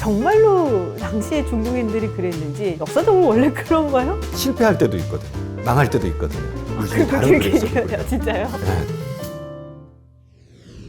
정말로 당시에 중국인들이 그랬는지 역사적으로 원래 그런가요? 실패할 때도 있거든요. 망할 때도 있거든요. 루신이 다른 글을 썼거든요. 진짜요? 네.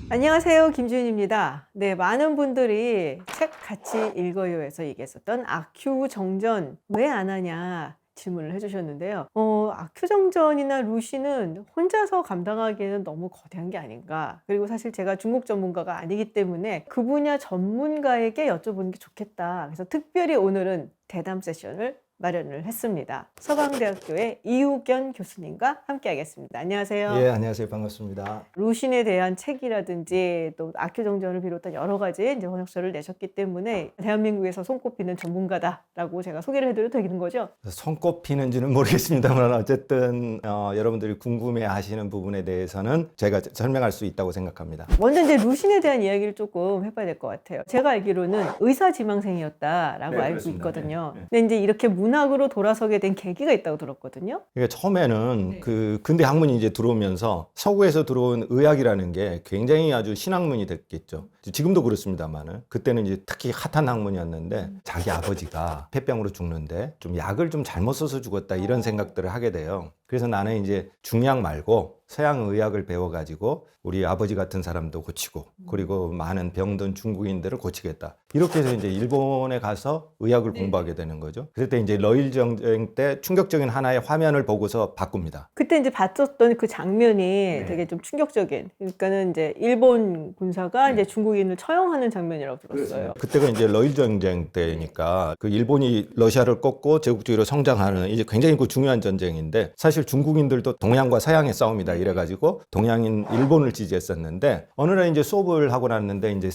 안녕하세요, 김주윤입니다. 네, 많은 분들이 책 같이 읽어요에서 얘기했었던 아큐정전 왜 안 하냐 질문을 해주셨는데요. 아큐정전이나 루시는 혼자서 감당하기에는 너무 거대한 게 아닌가. 그리고 사실 제가 중국 전문가가 아니기 때문에 그 분야 전문가에게 여쭤보는 게 좋겠다. 그래서 특별히 오늘은 대담 세션을 마련을 했습니다. 서강대학교의 이우견 교수님과 함께 하겠습니다. 안녕하세요. 예, 안녕하세요. 반갑습니다. 루신에 대한 책이라든지 또 아큐정전을 비롯한 여러 가지 이제 번역서를 내셨기 때문에 대한민국에서 손꼽히는 전문가다라고 제가 소개를 해드려도 되는 거죠? 손꼽히는지는 모르겠습니다만 어쨌든 여러분들이 궁금해하시는 부분에 대해서는 제가 설명할 수 있다고 생각합니다. 먼저 이제 루신에 대한 이야기를 조금 해봐야 될 것 같아요. 제가 알기로는 의사지망생이었다라고 네, 알고 그렇습니다. 있거든요. 네. 근데 이제 이렇게 문학으로 돌아서게 된 계기가 있다고 들었거든요. 그러니까 처음에는 그 근대 학문이 이제 들어오면서 서구에서 들어온 의학이라는 게 굉장히 아주 신학문이 됐겠죠. 지금도 그렇습니다만은 그때는 이제 특히 핫한 학문이었는데 자기 아버지가 폐병으로 죽는데 좀 약을 좀 잘못 써서 죽었다 이런 생각들을 하게 돼요. 그래서 나는 이제 중약 말고 서양 의학을 배워가지고 우리 아버지 같은 사람도 고치고 그리고 많은 병든 중국인들을 고치겠다. 이렇게 해서 이제 일본에 가서 의학을 공부하게 되는 거죠. 그때 이제 러일 전쟁 때 충격적인 하나의 화면을 보고서 바꿉니다. 그때 이제 봤었던 그 장면이 되게 좀 충격적인. 그러니까는 이제 일본 군사가 이제 중국인을 처형하는 장면이라고 들었어요. 그때가 이제 러일 전쟁 때니까 그 일본이 러시아를 꺾고 제국주의로 성장하는 이제 굉장히 그 중요한 전쟁인데 사실 중국인들도 동양과 서양의 싸움이다 이래가지고 동양인 일본을 지지했었는데 어느 날 이제 수업을 하고 났는데 이제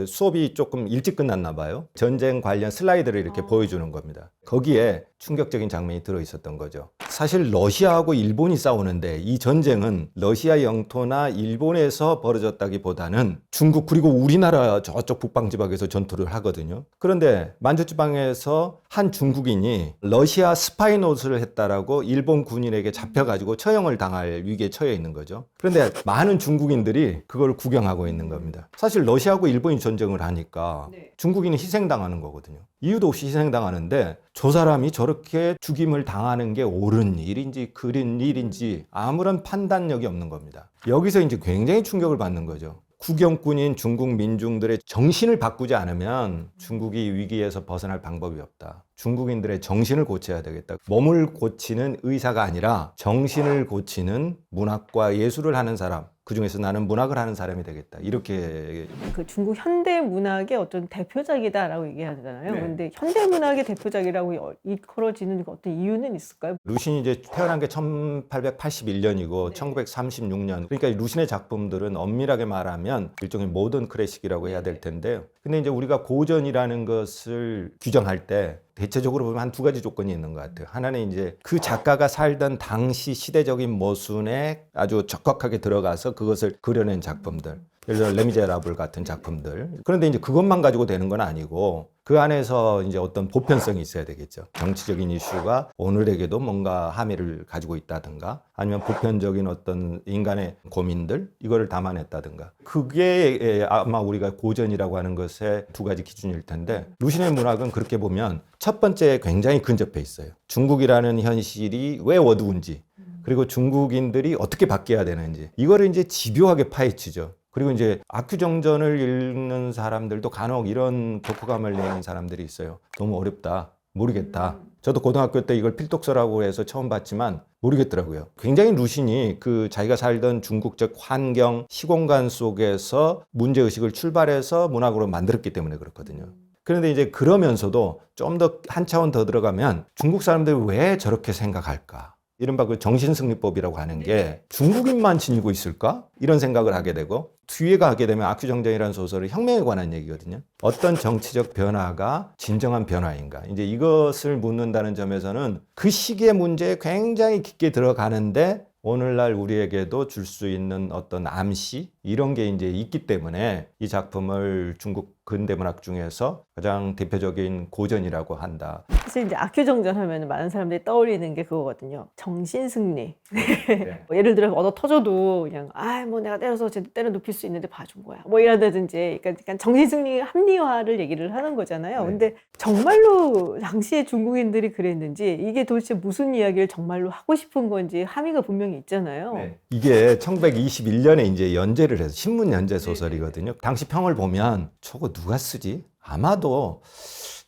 수업이 조금 일찍 끝났나 봐요. 전쟁 관련 슬라이드를 이렇게 보여주는 겁니다. 거기에 충격적인 장면이 들어 있었던 거죠. 사실 러시아하고 일본이 싸우는데 이 전쟁은 러시아 영토나 일본에서 벌어졌다기보다는 중국 그리고 우리나라 저쪽 북방 지방에서 전투를 하거든요. 그런데 만주 지방에서 한 중국인이 러시아 스파이 노릇을 했다라고 일본 군인에게 잡혀가지고 처형을 당할 위기에 처해 있는 거죠. 그런데 많은 중국인들이 그걸 구경하고 있는 겁니다. 사실 러시아하고 일본이 전쟁을 하니까 중국인이 희생당하는 거거든요. 이유도 없이 희생당하는데 저 사람이 저렇게 죽임을 당하는 게 옳은 일인지 그른 일인지 아무런 판단력이 없는 겁니다. 여기서 이제 굉장히 충격을 받는 거죠. 구경꾼인 중국 민중들의 정신을 바꾸지 않으면 중국이 위기에서 벗어날 방법이 없다. 중국인들의 정신을 고쳐야 되겠다. 몸을 고치는 의사가 아니라 정신을 고치는 문학과 예술을 하는 사람. 그중에서 나는 문학을 하는 사람이 되겠다. 이렇게 그 중국 현대 문학의 어떤 대표작이다라고 얘기하잖아요. 네. 근데 현대 문학의 대표작이라고 일컬어지는 어떤 이유는 있을까요? 루신이 이제 태어난 게 1881년이고 1936년. 그러니까 루신의 작품들은 엄밀하게 말하면 일종의 모던 클래식이라고 해야 될 텐데요. 근데 이제 우리가 고전이라는 것을 규정할 때 대체적으로 보면 한 두 가지 조건이 있는 것 같아요. 하나는 이제 그 작가가 살던 당시 시대적인 모순에 아주 적확하게 들어가서 그것을 그려낸 작품들. 예를 들어 레미제라블 같은 작품들. 그런데 이제 그것만 가지고 되는 건 아니고 그 안에서 이제 어떤 보편성이 있어야 되겠죠. 정치적인 이슈가 오늘에게도 뭔가 함의를 가지고 있다든가 아니면 보편적인 어떤 인간의 고민들 이거를 담아냈다든가 그게 아마 우리가 고전이라고 하는 것의 두 가지 기준일 텐데 루신의 문학은 그렇게 보면 첫 번째 굉장히 근접해 있어요. 중국이라는 현실이 왜 어두운지 그리고 중국인들이 어떻게 바뀌어야 되는지 이거를 이제 집요하게 파헤치죠. 그리고 이제 아큐정전을 읽는 사람들도 간혹 이런 독후감을 내는 사람들이 있어요. 너무 어렵다. 모르겠다. 저도 고등학교 때 이걸 필독서라고 해서 처음 봤지만 모르겠더라고요. 굉장히 루신이 그 자기가 살던 중국적 환경, 시공간 속에서 문제의식을 출발해서 문학으로 만들었기 때문에 그렇거든요. 그런데 이제 그러면서도 좀 더 한 차원 더 들어가면 중국 사람들이 왜 저렇게 생각할까? 이른바 그 정신승리법이라고 하는 게 중국인만 지니고 있을까? 이런 생각을 하게 되고 뒤에 가게 되면 아큐정전이라는 소설은 혁명에 관한 얘기거든요. 어떤 정치적 변화가 진정한 변화인가? 이제 이것을 묻는다는 점에서는 그 시기의 문제에 굉장히 깊게 들어가는데 오늘날 우리에게도 줄 수 있는 어떤 암시 이런 게 이제 있기 때문에 이 작품을 중국 근대문학 중에서 가장 대표적인 고전이라고 한다. 사실 이제 악규정전 하면 많은 사람들이 떠올리는 게 그거거든요. 정신승리. 네. 뭐 예를 들어 얻어 터져도 그냥 뭐 내가 때려서 쟤 때려 눕힐 수 있는데 봐준 거야. 뭐 이라든지 그러니까 정신승리 합리화를 얘기를 하는 거잖아요. 네. 근데 정말로 당시에 중국인들이 그랬는지 이게 도대체 무슨 이야기를 정말로 하고 싶은 건지 함의가 분명히 있잖아요. 네. 이게 1921년에 이제 연재를 해서 신문 연재 소설이거든요. 당시 평을 보면 저거 누가 쓰지? 아마도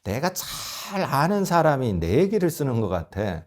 내가 잘 아는 사람이 내 얘기를 쓰는 것 같아.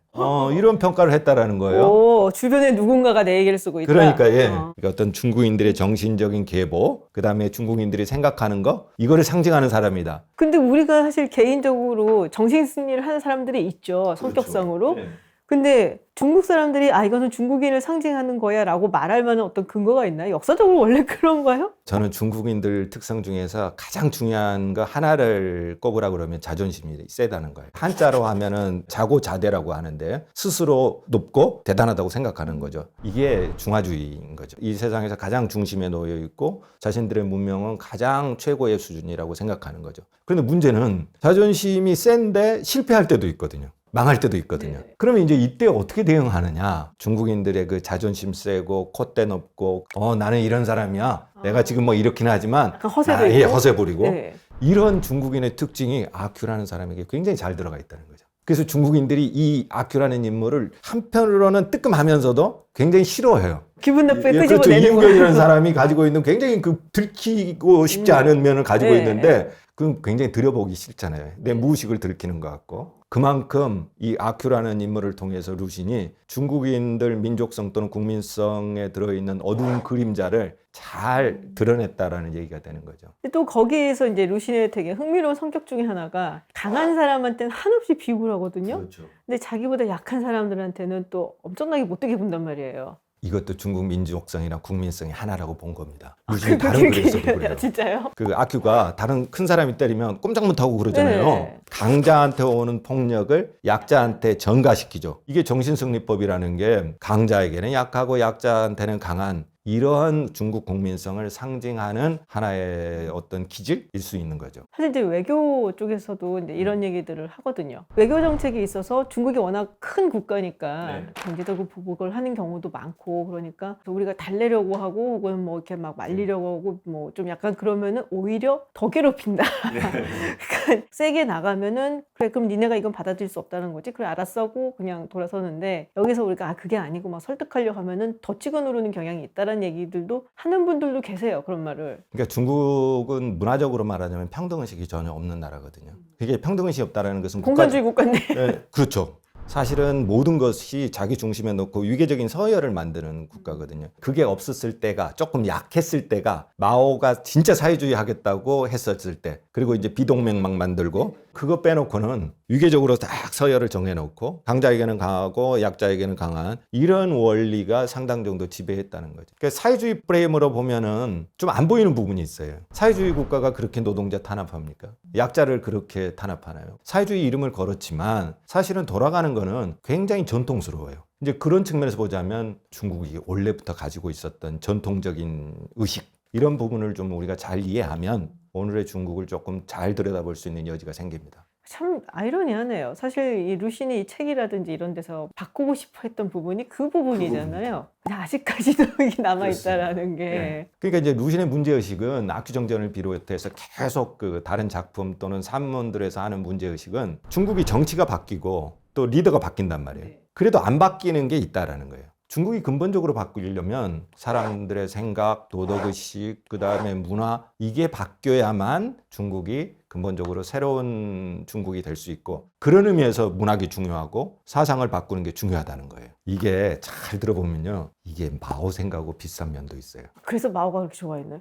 이런 평가를 했다라는 거예요. 오, 주변에 누군가가 내 얘기를 쓰고 있다. 그러니까 그러니까 어떤 중국인들의 정신적인 계보, 그다음에 중국인들이 생각하는 거, 이거를 상징하는 사람이다. 근데 우리가 사실 개인적으로 정신승리를 하는 사람들이 있죠. 성격상으로. 그렇죠. 네. 근데 중국 사람들이 이거는 중국인을 상징하는 거야 라고 말할 만한 어떤 근거가 있나요? 역사적으로 원래 그런가요? 저는 중국인들 특성 중에서 가장 중요한 거 하나를 꼽으라 그러면 자존심이 세다는 거예요. 한자로 하면은 자고자대라고 하는데 스스로 높고 대단하다고 생각하는 거죠. 이게 중화주의인 거죠. 이 세상에서 가장 중심에 놓여 있고 자신들의 문명은 가장 최고의 수준이라고 생각하는 거죠. 그런데 문제는 자존심이 센데 실패할 때도 있거든요. 망할 때도 있거든요. 네. 그러면 이제 이때 어떻게 대응하느냐? 중국인들의 그 자존심 세고 콧대 높고 나는 이런 사람이야. 내가 지금 뭐 이렇긴 하지만 약간 허세도 예, 있고. 허세 부리고 네. 이런 중국인의 특징이 아큐라는 사람에게 굉장히 잘 들어가 있다는 거죠. 그래서 중국인들이 이 아큐라는 인물을 한편으로는 뜨끔하면서도 굉장히 싫어해요. 기분 나쁘게 예, 끄집어내는 그렇죠. 거예요. 이윤경이라는 사람이 가지고 있는 굉장히 그 들키고 싶지 않은 면을 가지고 네. 있는데 그건 굉장히 들여보기 싫잖아요. 내 무의식을 들키는 것 같고. 그만큼 이 아큐라는 인물을 통해서 루신이 중국인들 민족성 또는 국민성에 들어있는 어두운 그림자를 잘 드러냈다라는 얘기가 되는 거죠. 또 거기에서 이제 루신의 되게 흥미로운 성격 중에 하나가 강한 사람한테는 한없이 비굴 하거든요. 그렇죠. 근데 자기보다 약한 사람들한테는 또 엄청나게 못되게 본단 말이에요. 이것도 중국 민족성이나 국민성의 하나라고 본 겁니다. 아, 루신이 다른 글에서도 그래요. 진짜요? 그 아큐가 다른 큰 사람이 때리면 꼼짝 못하고 그러잖아요. 네. 강자한테 오는 폭력을 약자한테 전가시키죠. 이게 정신승리법이라는 게 강자에게는 약하고 약자한테는 강한 이러한 중국 국민성을 상징하는 하나의 어떤 기질일 수 있는 거죠. 사실 이제 외교 쪽에서도 이제 이런 얘기들을 하거든요. 외교 정책에 있어서 중국이 워낙 큰 국가니까 네. 경제적으로 보복을 하는 경우도 많고 그러니까 우리가 달래려고 하고 혹은 뭐 이렇게 막 말리려고 하고 뭐 좀 약간 그러면은 오히려 더 괴롭힌다. 그러니까 세게 나가면은 그래 그럼 니네가 이건 받아들일 수 없다는 거지. 그래 알았어 하고 그냥 돌아서는데 여기서 우리가 그게 아니고 막 설득하려고 하면은 더 찍어 누르는 경향이 있다라는 얘기들도 하는 분들도 계세요. 그런 말을. 그러니까 중국은 문화적으로 말하자면 평등의식이 전혀 없는 나라거든요. 그게 평등의식이 없다라는 것은 공산주의 국가인데. 네, 그렇죠. 사실은 모든 것이 자기 중심에 놓고 위계적인 서열을 만드는 국가거든요. 그게 없었을 때가 조금 약했을 때가 마오가 진짜 사회주의 하겠다고 했었을 때 그리고 이제 비동맹 막 만들고 그거 빼놓고는 위계적으로 딱 서열을 정해놓고 강자에게는 강하고 약자에게는 강한 이런 원리가 상당 정도 지배했다는 거죠. 그러니까 사회주의 프레임으로 보면은 좀 안 보이는 부분이 있어요. 사회주의 국가가 그렇게 노동자 탄압합니까? 약자를 그렇게 탄압하나요? 사회주의 이름을 걸었지만 사실은 돌아가는 거는 굉장히 전통스러워요. 이제 그런 측면에서 보자면 중국이 원래부터 가지고 있었던 전통적인 의식 이런 부분을 좀 우리가 잘 이해하면 오늘의 중국을 조금 잘 들여다볼 수 있는 여지가 생깁니다. 참 아이러니하네요. 사실 이 루신이 이 책이라든지 이런 데서 바꾸고 싶어 했던 부분이 그 부분이잖아요. 근데 아직까지도 이게 남아있다라는 게. 네. 그러니까 이제 루신의 문제의식은 악규정전을 비롯해서 계속 그 다른 작품 또는 산문들에서 하는 문제의식은 중국이 정치가 바뀌고 또 리더가 바뀐단 말이에요. 그래도 안 바뀌는 게 있다라는 거예요. 중국이 근본적으로 바꾸려면 사람들의 생각, 도덕의식, 그 다음에 문화 이게 바뀌어야만 중국이 근본적으로 새로운 중국이 될 수 있고 그런 의미에서 문학이 중요하고 사상을 바꾸는 게 중요하다는 거예요. 이게 잘 들어보면요. 이게 마오 생각하고 비슷한 면도 있어요. 그래서 마오가 그렇게 좋아했나요?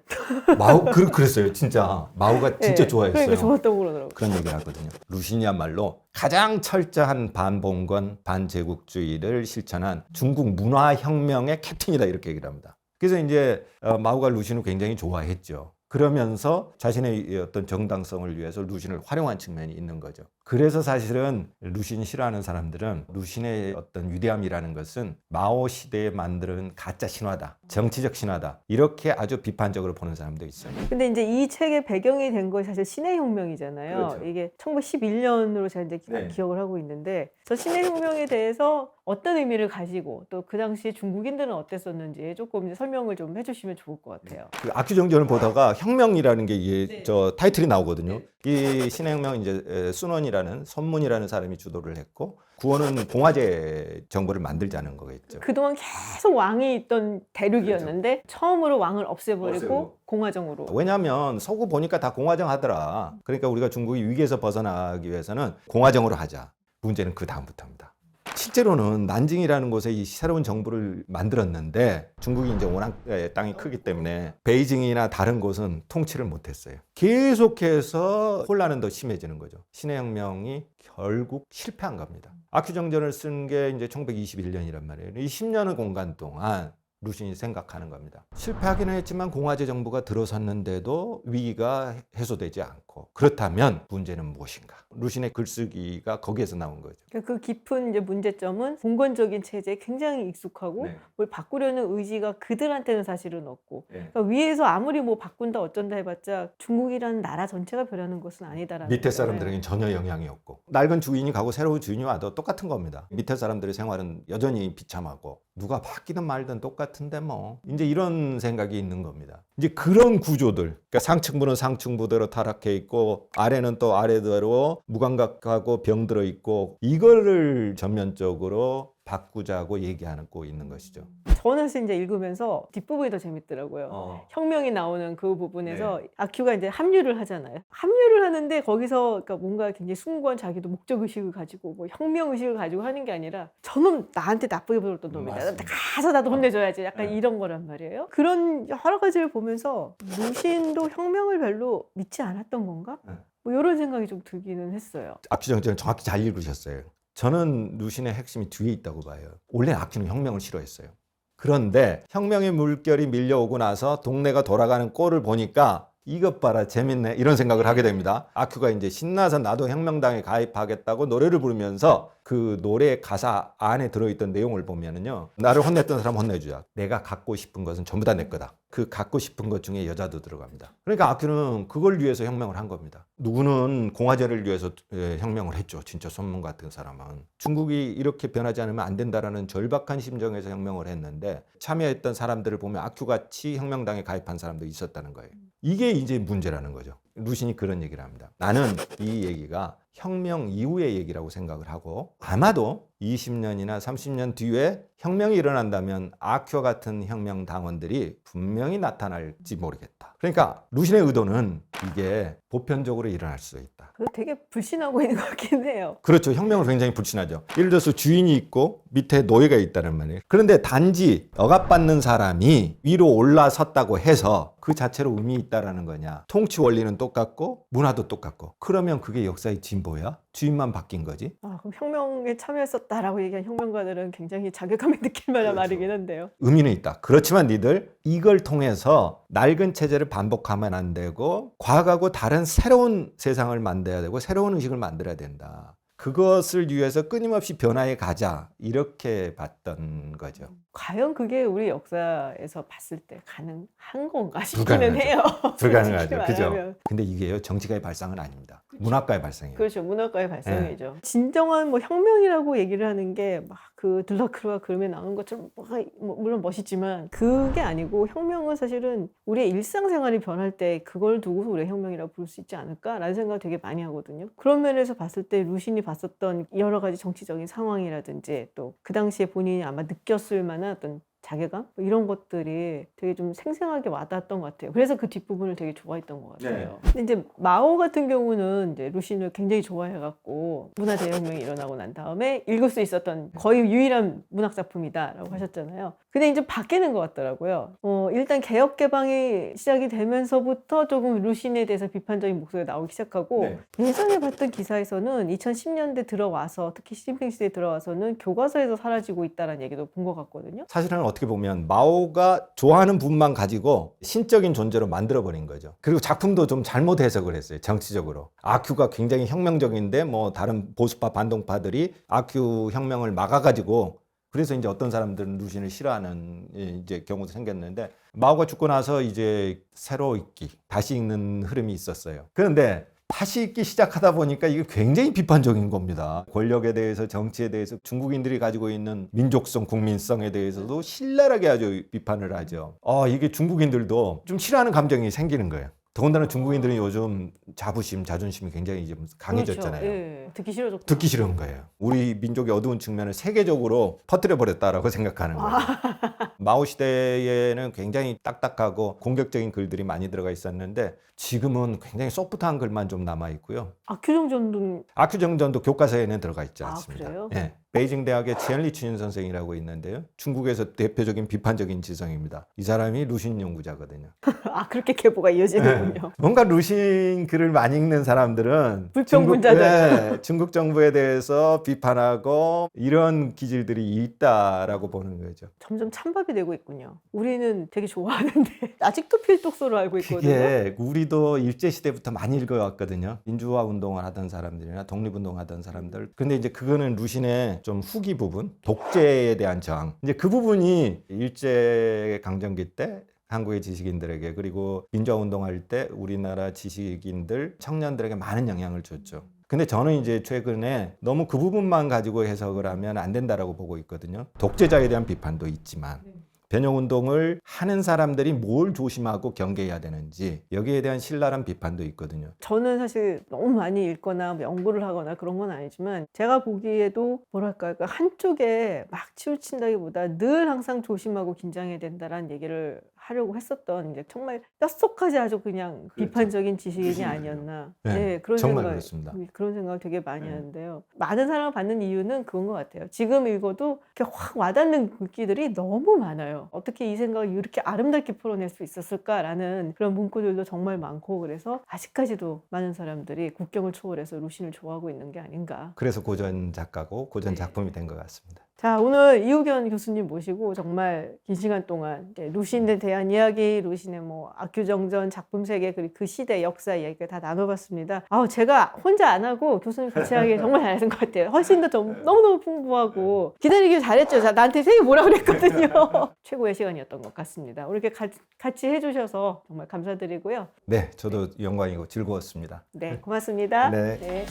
마오 그랬어요. 진짜 마오가 진짜 네, 좋아했어요. 그러니까 좋았다고 그러더라고요. 그런 얘기를 하거든요. 루신이야말로 가장 철저한 반봉건, 반제국주의를 실천한 중국 문화혁명의 캡틴이다 이렇게 얘기를 합니다. 그래서 이제 마오가 루신을 굉장히 좋아했죠. 그러면서 자신의 어떤 정당성을 위해서 루신을 활용한 측면이 있는 거죠. 그래서 사실은 루신 싫어하는 사람들은 루신의 어떤 위대함이라는 것은 마오 시대에 만든 가짜 신화다, 정치적 신화다, 이렇게 아주 비판적으로 보는 사람도 있어요. 근데 이제 이 책의 배경이 된 것이 사실 신의 혁명이잖아요. 그렇죠. 이게 1911년으로 제가 이제 네. 기억을 하고 있는데, 저 신의 혁명에 대해서 어떤 의미를 가지고 또 그 당시에 중국인들은 어땠었는지 조금 이제 설명을 좀 해주시면 좋을 것 같아요. 그 아큐정전을 보다가 혁명이라는 게 이게 네. 저 타이틀이 나오거든요. 이 신의 혁명은 이제 순원이라는 선문이라는 사람이 주도를 했고, 구원은 공화제 정부를 만들자는 거겠죠. 그동안 계속 왕이 있던 대륙이었는데 처음으로 왕을 없애버리고 없애고. 공화정으로. 왜냐하면 서구 보니까 다 공화정 하더라. 그러니까 우리가 중국이 위기에서 벗어나기 위해서는 공화정으로 하자. 문제는 그 다음부터입니다. 실제로는 난징이라는 곳에 이 새로운 정부를 만들었는데 중국이 이제 워낙 땅이 크기 때문에 베이징이나 다른 곳은 통치를 못했어요. 계속해서 혼란은 더 심해지는 거죠. 신의 혁명이 결국 실패한 겁니다. 아큐정전을 쓴 게 이제 1921년이란 말이에요. 이 10년의 공간 동안 루신이 생각하는 겁니다. 실패하기는 했지만 공화제 정부가 들어섰는데도 위기가 해소되지 않고, 그렇다면 문제는 무엇인가? 루신의 글쓰기가 거기에서 나온 거죠. 그 깊은 이제 문제점은 봉건적인 체제에 굉장히 익숙하고 뭘 바꾸려는 의지가 그들한테는 사실은 없고, 그러니까 위에서 아무리 뭐 바꾼다 어쩐다 해봤자 중국이라는 나라 전체가 변하는 것은 아니다라는 밑에 거잖아요. 사람들에게는 전혀 영향이 없고, 낡은 주인이 가고 새로운 주인이 와도 똑같은 겁니다. 밑에 사람들의 생활은 여전히 비참하고 누가 바뀌든 말든 똑같은데 뭐, 이제 이런 생각이 있는 겁니다. 이제 그런 구조들, 그러니까 상층부는 상층부대로 타락해 있고 아래는 또 아래대로 무감각하고 병들어 있고, 이거를 전면적으로 바꾸자고 얘기하고 있는 것이죠. 저는 이제 읽으면서 뒷부분이 더 재밌더라고요. 혁명이 나오는 그 부분에서 아큐가 이제 합류를 하잖아요. 합류를 하는데 거기서 그러니까 뭔가 굉장히 숭고한 자기도 목적 의식을 가지고 뭐 혁명 의식을 가지고 하는 게 아니라 저놈 나한테 나쁘게 보였던 놈이다. 맞습니다. 가서 나도 혼내줘야지. 약간 이런 거란 말이에요. 그런 여러 가지를 보면서 루신도 혁명을 별로 믿지 않았던 건가? 뭐 이런 생각이 좀 들기는 했어요. 아큐정전을 정확히 잘 읽으셨어요. 저는 루신의 핵심이 뒤에 있다고 봐요. 원래 아큐는 혁명을 싫어했어요. 그런데 혁명의 물결이 밀려오고 나서 동네가 돌아가는 꼴을 보니까 이것 봐라 재밌네 이런 생각을 하게 됩니다. 아큐가 이제 신나서 나도 혁명당에 가입하겠다고 노래를 부르면서 그 노래 가사 안에 들어있던 내용을 보면은요, 나를 혼냈던 사람 혼내주자. 내가 갖고 싶은 것은 전부 다 내 거다. 그 갖고 싶은 것 중에 여자도 들어갑니다. 그러니까 아큐는 그걸 위해서 혁명을 한 겁니다. 누구는 공화제를 위해서 혁명을 했죠. 진짜 손문 같은 사람은. 중국이 이렇게 변하지 않으면 안 된다라는 절박한 심정에서 혁명을 했는데, 참여했던 사람들을 보면 아큐같이 혁명당에 가입한 사람도 있었다는 거예요. 이게 이제 문제라는 거죠. 루신이 그런 얘기를 합니다. 나는 이 얘기가 혁명 이후의 얘기라고 생각을 하고, 아마도 20년이나 30년 뒤에 혁명이 일어난다면 아큐 같은 혁명 당원들이 분명히 나타날지 모르겠다. 그러니까 루신의 의도는 이게 보편적으로 일어날 수 있다. 그거 되게 불신하고 있는 것 같긴 해요. 그렇죠. 혁명은 굉장히 불신하죠. 예를 들어서 주인이 있고 밑에 노예가 있다는 말이에요. 그런데 단지 억압받는 사람이 위로 올라섰다고 해서 그 자체로 의미 있다라는 거냐. 통치 원리는 똑같고 문화도 똑같고, 그러면 그게 역사의 진보야? 주인만 바뀐 거지? 아, 그럼 혁명에 참여했었다라고 얘기한 혁명가들은 굉장히 자괴감이 느낄 만한 그렇죠. 말이긴 한데요. 의미는 있다. 그렇지만 니들 이걸 통해서 낡은 체제를 반복하면 안 되고 과거하고 다른 새로운 세상을 만들어야 되고 새로운 의식을 만들어야 된다. 그것을 위해서 끊임없이 변화해 가자, 이렇게 봤던 거죠. 과연 그게 우리 역사에서 봤을 때 가능한 건가 싶기는 불가능하죠. 해요. 불가능하죠. 솔직히 그죠? 말하면. 근데 이게요, 정치가의 발상은 아닙니다. 문학가의 발상이에요. 그렇죠. 문학가의 발상이죠. 진정한 뭐 혁명이라고 얘기를 하는 게 막 그 들라크루와 그림에 나오는 것처럼 물론 멋있지만 그게 아니고, 혁명은 사실은 우리의 일상생활이 변할 때 그걸 두고서 우리가 혁명이라고 부를 수 있지 않을까라는 생각을 되게 많이 하거든요. 그런 면에서 봤을 때 루신이 봤었던 여러 가지 정치적인 상황이라든지 또 그 당시에 본인이 아마 느꼈을 만한 어떤 자괴감? 뭐 이런 것들이 되게 좀 생생하게 와닿았던 것 같아요. 그래서 그 뒷부분을 되게 좋아했던 것 같아요. 근데 이제 마오 같은 경우는 이제 루신을 굉장히 좋아해갖고 문화대혁명이 일어나고 난 다음에 읽을 수 있었던 거의 유일한 문학작품이다라고 하셨잖아요. 근데 이제 바뀌는 것 같더라고요. 일단 개혁개방이 시작이 되면서부터 조금 루신에 대해서 비판적인 목소리가 나오기 시작하고, 예전에 봤던 기사에서는 2010년대 들어와서, 특히 시진핑 시대에 들어와서는 교과서에서 사라지고 있다는 얘기도 본 것 같거든요. 사실은 어떻게 보면 마오가 좋아하는 부분만 가지고 신적인 존재로 만들어버린 거죠. 그리고 작품도 좀 잘못 해석을 했어요. 정치적으로. 아큐가 굉장히 혁명적인데 뭐 다른 보수파 반동파들이 아큐 혁명을 막아가지고 그래서 이제 어떤 사람들은 루신을 싫어하는 이제 경우도 생겼는데 마오가 죽고 나서 이제 새로 읽기, 다시 읽는 흐름이 있었어요. 그런데 다시 읽기 시작하다 보니까 이게 굉장히 비판적인 겁니다. 권력에 대해서, 정치에 대해서, 중국인들이 가지고 있는 민족성, 국민성에 대해서도 신랄하게 아주 비판을 하죠. 이게 중국인들도 좀 싫어하는 감정이 생기는 거예요. 더군다나 중국인들은 요즘 자부심, 자존심이 굉장히 좀 강해졌잖아요. 그렇죠. 예. 듣기 싫어졌고. 듣기 싫은 거예요. 우리 민족의 어두운 측면을 세계적으로 퍼뜨려 버렸다라고 생각하는 거예요. 마오 시대에는 굉장히 딱딱하고 공격적인 글들이 많이 들어가 있었는데 지금은 굉장히 소프트한 글만 좀 남아 있고요. 아큐정전도 아큐정전도 교과서에는 들어가 있지 않습니다. 그래요? 예. 베이징 대학의 지엔리 춘 선생이라고 있는데요. 중국에서 대표적인 비판적인 지성입니다. 이 사람이 루신 연구자거든요. 그렇게 계보가 이어지는군요. 뭔가 루신 글을 많이 읽는 사람들은 불평분자들. 중국 정부에 대해서 비판하고 이런 기질들이 있다라고 보는 거죠. 점점 찬밥이 되고 있군요. 우리는 되게 좋아하는데 아직도 필독서로 알고 있거든요. 그게 우리도 일제시대부터 많이 읽어왔거든요. 민주화 운동을 하던 사람들이나 독립운동 하던 사람들. 근데 이제 그거는 루신의 좀 후기 부분, 독재에 대한 저항. 이제 그 부분이 일제 강점기 때 한국의 지식인들에게 그리고 민주화 운동할 때 우리나라 지식인들, 청년들에게 많은 영향을 줬죠. 근데 저는 이제 최근에 너무 그 부분만 가지고 해석을 하면 안 된다라고 보고 있거든요. 독재자에 대한 비판도 있지만 변형운동을 하는 사람들이 뭘 조심하고 경계해야 되는지 여기에 대한 신랄한 비판도 있거든요. 저는 사실 너무 많이 읽거나 연구를 하거나 그런 건 아니지만 제가 보기에도 뭐랄까 한쪽에 막 치우친다기보다 늘 항상 조심하고 긴장해야 된다라는 얘기를 하려고 했었던 이제 정말 뼛속까지 아주 그냥 비판적인 지식인이 아니었나. 네, 그런 정말 생각, 그렇습니다. 그런 생각을 되게 많이 하는데요. 많은 사랑을 받는 이유는 그건 것 같아요. 지금 읽어도 이렇게 확 와닿는 글귀들이 너무 많아요. 어떻게 이 생각을 이렇게 아름답게 풀어낼 수 있었을까라는 그런 문구들도 정말 많고 그래서 아직까지도 많은 사람들이 국경을 초월해서 루신을 좋아하고 있는 게 아닌가. 그래서 고전 작가고 고전 작품이 된 것 같습니다. 자, 오늘 이우견 교수님 모시고 정말 긴 시간 동안 루신에 대한 이야기, 루신의 뭐 아큐정전 작품 세계 그리고 그 시대 역사 이야기를 다 나눠봤습니다. 제가 혼자 안 하고 교수님 같이 하기 정말 잘하신 것 같아요. 훨씬 더 너무너무 풍부하고 기다리길 잘했죠. 나한테 되게 뭐라 그랬거든요. 최고의 시간이었던 것 같습니다. 오늘 이렇게 같이 해주셔서 정말 감사드리고요. 네, 저도 영광이고 즐거웠습니다. 네, 고맙습니다. 네. 네.